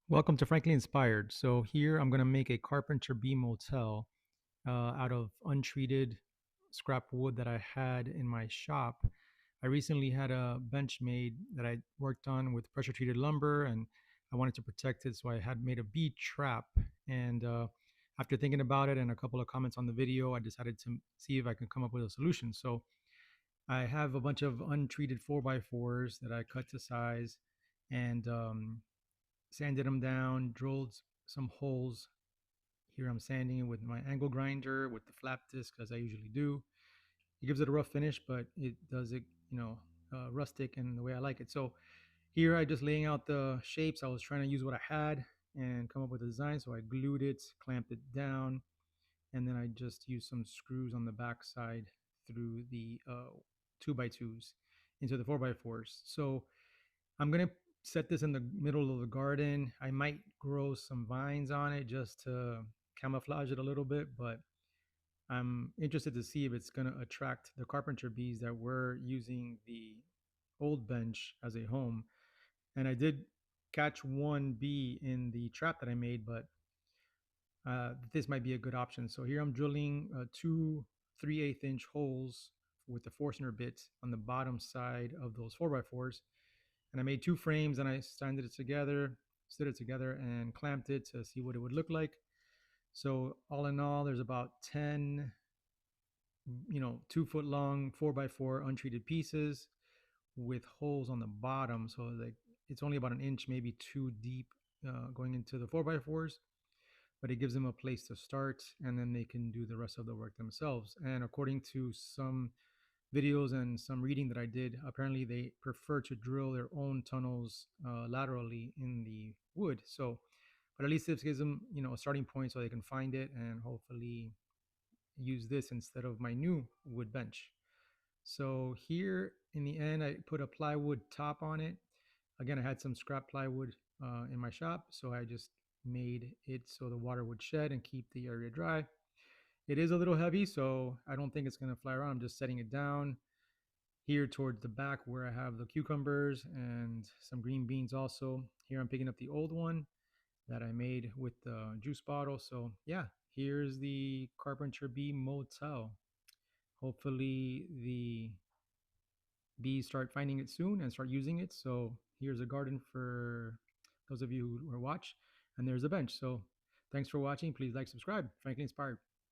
Welcome to Frankly Inspired. So here I'm going to make a Carpenter Bee Motel out of untreated scrap wood that I had in my shop. I recently had a bench made that I worked on with pressure treated lumber, and I wanted to protect it, so I had made a bee trap. And after thinking about it and a couple of comments on the video, I decided to see if I can come up with a solution. So I have a bunch of untreated 4x4s that I cut to size and sanded them down, drilled some holes. Here I'm sanding it with my angle grinder with the flap disc, as I usually do. It gives it a rough finish, but it does it, rustic and the way I like it. So here I just laying out the shapes. I was trying to use what I had and come up with a design. So I glued it, clamped it down, and then I just used some screws on the back side through the 2x2s into the 4x4s. So I'm gonna set this in the middle of the garden. I might grow some vines on it just to camouflage it a little bit, but I'm interested to see if it's gonna attract the carpenter bees that were using the old bench as a home. And I did catch one bee in the trap that I made, but this might be a good option. So here I'm drilling two 3/8 inch holes with the Forstner bit on the bottom side of those 4x4s, and I made two frames and I sanded it together, stood it together, and clamped it to see what it would look like. So all in all, there's about 10, 2 foot long 4x4 untreated pieces with holes on the bottom. So like it's only about an inch, maybe two deep, going into the 4x4s, but it gives them a place to start, and then they can do the rest of the work themselves. And according to some videos and some reading that I did, apparently they prefer to drill their own tunnels laterally in the wood. So, but at least this gives them, a starting point so they can find it and hopefully use this instead of my new wood bench. So here in the end, I put a plywood top on it. Again, I had some scrap plywood in my shop, so I just made it so the water would shed and keep the area dry. It is a little heavy, so I don't think it's going to fly around. I'm just setting it down here towards the back where I have the cucumbers and some green beans also. Here I'm picking up the old one that I made with the juice bottle. So yeah, here's the Carpenter Bee Motel. Hopefully the bees start finding it soon and start using it. So here's a garden for those of you who watch, and there's a bench. So thanks for watching. Please like, subscribe. Frankly Inspired.